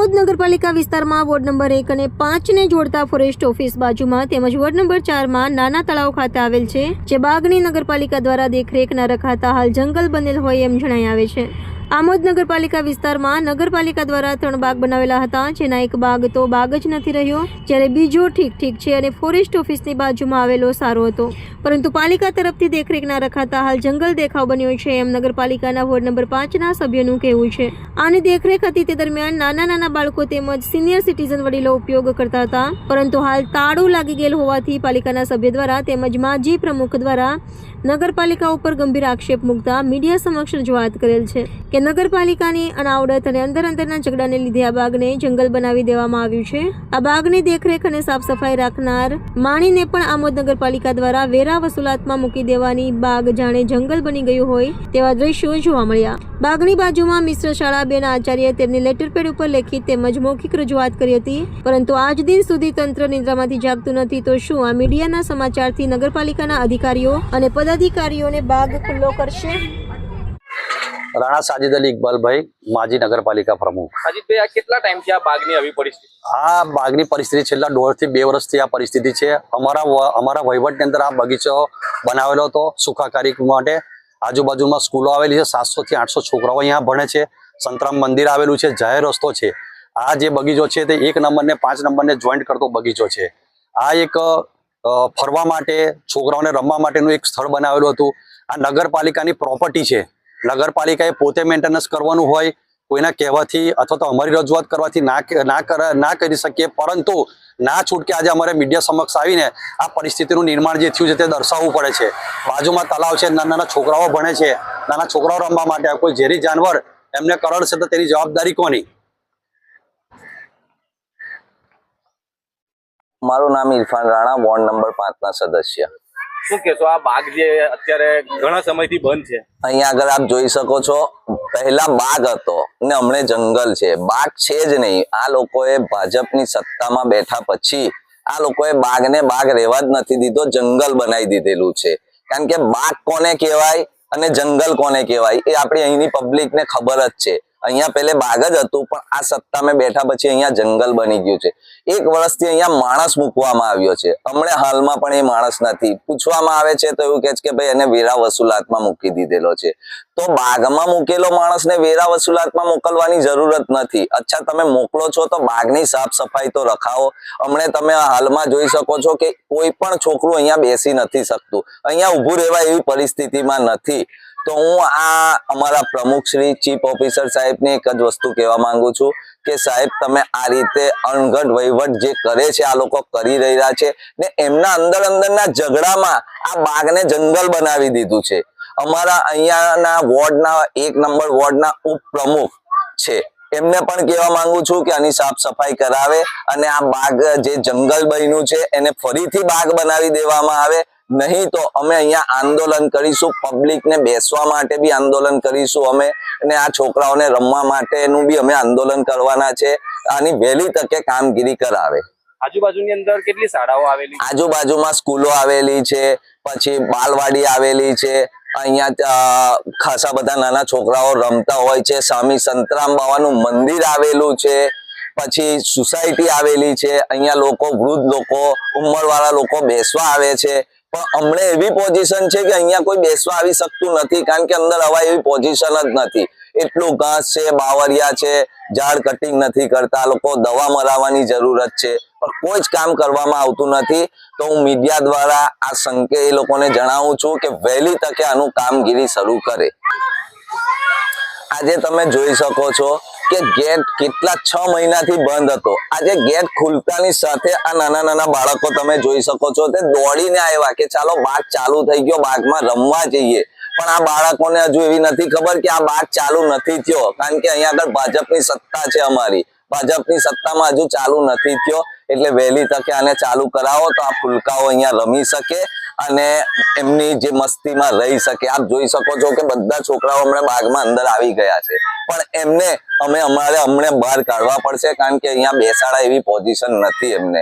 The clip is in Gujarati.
આમોદ નગરપાલિકા વિસ્તારમાં વોર્ડ નંબર 1 અને 5 ને જોડતા ફોરેસ્ટ ઓફિસ બાજુમાં તેમજ વોર્ડ નંબર 4 માં નાના તળાવ ખાતે આવેલ છે, જે બાગની નગરપાલિકા દ્વારા દેખરેખ ન રખાતા હાલ જંગલ બનેલ હોય એમ જણાઈ આવે છે। આમોદ નગરપાલિકા વિસ્તારમાં નગરપાલિકા દ્વારા 3 બાગ બનાવેલા હતા, જેના એક બાગ તો બાગ જ નથી રહ્યો, જ્યારે બીજો ઠીક છે અને ફોરેસ્ટ ઓફિસની બાજુમાં આવેલો સારો હતો, પરંતુ પાલિકા તરફથી દેખરેખ ના રખાતા હાલ જંગલ દેખાવ બન્યો છે એમ નગરપાલિકાના વોર્ડ નંબર 5 ના સભ્યોનું કહેવું છે। આની દેખરેખ હતી તે દરમિયાન નાના બાળકો તેમજ સિનિયર સિટીઝન વડીલો ઉપયોગ કરતા હતા, પરંતુ હાલ તાળું લાગી ગયેલ હોવાથી પાલિકાના સભ્ય દ્વારા તેમજ માજી પ્રમુખ દ્વારા નગરપાલિકા ઉપર ગંભીર આક્ષેપ મૂકતા મીડિયા સમક્ષ રજૂઆત કરેલ છે કે નગરપાલિકાની અનાવડત અને અંદરના ઝઘડાને લીધે આ બાગને જંગલ બનાવી દેવામાં આવ્યું છે। આ બાગની દેખરેખ અને સાફ સફાઈ રાખનાર માણીને પણ આમોદ નગરપાલિકા દ્વારા વેરા વસૂલાતમાં મૂકી દેવાની બાગ જાણે જંગલ બની ગયું હોય તેવા દ્રશ્યો જોવા મળ્યા। બાગની બાજુમાં મિશ્ર શાળા 2 ના આચાર્ય તેમની લેટરપેડ ઉપર લેખિત તેમજ મૌખિક રજૂઆત કરી હતી, પરંતુ આજ દિન સુધી તંત્ર નિંદ્રામાંથી જાગતું નથી, તો શું આ મીડિયાના સમાચારથી નગરપાલિકાના અધિકારીઓ અને પદાધિકારીઓને બાગ ખુલ્લો કરશે? राणा साजिद अली इकबाल भाई, माजी नगरपालिका प्रमुख। साजिद भाई, आ केटला टाइम थी आ बागनी આવી પરિસ્થિતિ? आ बागनी परिस्थिति छेल्ला 1.5 થી 2 વર્ષથી आ परिस्थिति છે। અમારા વહીવટની અંદર આ બગીચો બનાવેલો હતો સુખાકારી માટે। આજુબાજુમાં સ્કૂલો આવેલી છે, 700 થી 800 છોકરાઓ અહીંયા ભણે છે, સંતરામ મંદિર આવેલું છે, જાહેર રસ્તો છે। આ જે બગીચો છે તે 1 નંબર ને 5 નંબરને જોઈન્ટ કરતો બગીચો છે। આ એક ફરવા માટે, છોકરાઓને રમવા માટેનું એક સ્થળ બનાવેલું હતું। આ નગરપાલિકાની પ્રોપર્ટી છે, નગરપાલિકાએ પોતે મેન્ટેનન્સ કરવાનું હોય, કોઈના કહેવાથી અથવા તો અમારી રજૂઆત કરવાથી ના કરી શકીએ, પરંતુ ના છૂટકે આજે અમારે મીડિયા સમક્ષ આવીને આ પરિસ્થિતિનું નિર્માણ જે થયું છે તે દર્શાવવું પડે છે। બાજુમાં તલાવ છે, નાના છોકરાઓ ભણે છે, નાના છોકરાઓ રમવા માટે કોઈ ઝેરી જાનવર એમને કરડશે તો તેની જવાબદારી કોની? મારું નામ ઇરફાન રાણા, વોર્ડ નંબર 5 ના સદસ્ય। શું કહેશો, આ બાગ જે અત્યારે ઘણા સમયથી બંધ છે? અહીંયા આગળ આપ જોઈ શકો છો, પહેલા બાગ હતો ને હમણે જંગલ છે, બાગ છે જ નહીં। આ લોકોએ ભાજપની સત્તામાં બેઠા પછી આ લોકોએ બાગને બાગ રહેવા જ નથી દીધો, જંગલ બનાવી દીધેલું છે। કારણ કે બાગ કોને કહેવાય અને જંગલ કોને કહેવાય એ આપણી અહીંની પબ્લિકને ખબર જ છે। અહીંયા પહેલે બાગ જ હતું, પણ આ સત્તામાં બેઠા પછી અહીંયા જંગલ બની ગયું છે। 1 વર્ષથી અહીંયા માણસ મૂકવામાં આવ્યો છે, હમણે હાલમાં પણ એ માણસ નથી। પૂછવામાં આવે છે તો એવું કહે છે કે ભાઈ એને વેરા વસૂલાતમાં મૂકી દીધેલો છે। તો બાગમાં મૂકેલો માણસને વેરા વસૂલાતમાં મોકલવાની જરૂરત નથી। અચ્છા, તમે મોકલો છો તો બાગની સાફ સફાઈ તો રખાવો। હમણે તમે હાલમાં જોઈ શકો છો કે કોઈ પણ છોકરું અહીંયા બેસી નથી શકતું, અહીંયા ઊભું રહેવા એવી પરિસ્થિતિમાં નથી। તો હું આ અમારા પ્રમુખ શ્રી ચીફ ઓફિસર સાહેબને એક જ વસ્તુ કહેવા માંગુ છું કે સાહેબ, તમે આ રીતે અણઘડ વહીવટ જે કરે છે આ લોકો કરી રહ્યા છે ને એમના અંદરના ઝઘડામાં આ બાગને જંગલ બનાવી દીધું છે। અમારા અહીંયાના વોર્ડના 1 નંબર વોર્ડના ઉપપ્રમુખ છે, એમને પણ કહેવા માંગુ છું કે આની સાફ સફાઈ કરાવે અને આ બાગ જે જંગલ બન્યું છે એને ફરીથી બાગ બનાવી દેવામાં આવે, નહીં તો અમે અહીંયા આંદોલન કરીશું। પબ્લિકને બેસવા માટે બી આંદોલન કરીશું અમે, અને આ છોકરાઓને રમવા માટેનું બી અમે આંદોલન કરવાના છે। આની વહેલી તકે કામગીરી કરાવે। આજુબાજુની અંદર કેટલી શાળાઓ આવેલી? આજુબાજુમાં સ્કૂલો આવેલી છે, પછી બાલવાડી આવેલી છે, અહીંયા ખાસા બધા નાના છોકરાઓ રમતા હોય છે, સામી સંતરામ બાવાનું મંદિર આવેલું છે, પછી સોસાયટી આવેલી છે, અહીંયા લોકો, વૃદ્ધ લોકો, ઉંમરવાળા લોકો બેસવા આવે છે। પણ હમણે એવી પોઝિશન છે કે અહીંયા કોઈ બેસવા આવી શકતું નથી, કારણ કે અંદર હવા એવી પોઝિશન જ નથી। એટલું ઘાસ છે, બાવરિયા છે, ઝાડ કટિંગ નથી કરતા, લોકો દવા મરાવવાની જરૂરત છે, પણ કોઈ જ કામ કરવામાં આવતું નથી। તો હું મીડિયા દ્વારા આ સંકે એ લોકોને જણાવું છું કે વહેલી તકે આનું કામગીરી શરૂ કરે। આજે તમે જોઈ શકો છો કે ગેટ કેટલા 6 મહિનાથી બંધ હતો, આજે ગેટ ખુલતાની સાથે આ નાના બાળકો તમે જોઈ શકો છો તે દોડીને આવ્યા કે ચાલો બાગ ચાલુ થઈ ગયો, બાગમાં રમવા જઈએ। પણ આ બાળકોને હજુ એવી નથી ખબર કે આ બાગ ચાલુ નથી થયો, કારણ કે અહીંયા આગળ ભાજપની સત્તા છે, અમારી ભાજપની સત્તામાં હજુ ચાલુ નથી થયો। એટલે વહેલી તકે આને ચાલુ કરાવો તો આ ફૂલકાઓ અહીંયા રમી શકે અને એમની જે મસ્તીમાં રહી શકે। આપ જોઈ શકો છો કે બધા છોકરાઓ હમણાં બાગમાં અંદર આવી ગયા છે, પણ એમને અમારે હમણાં બહાર કાઢવા પડશે, કારણ કે અહીંયા બેસાડા એવી પોઝિશન નથી એમને।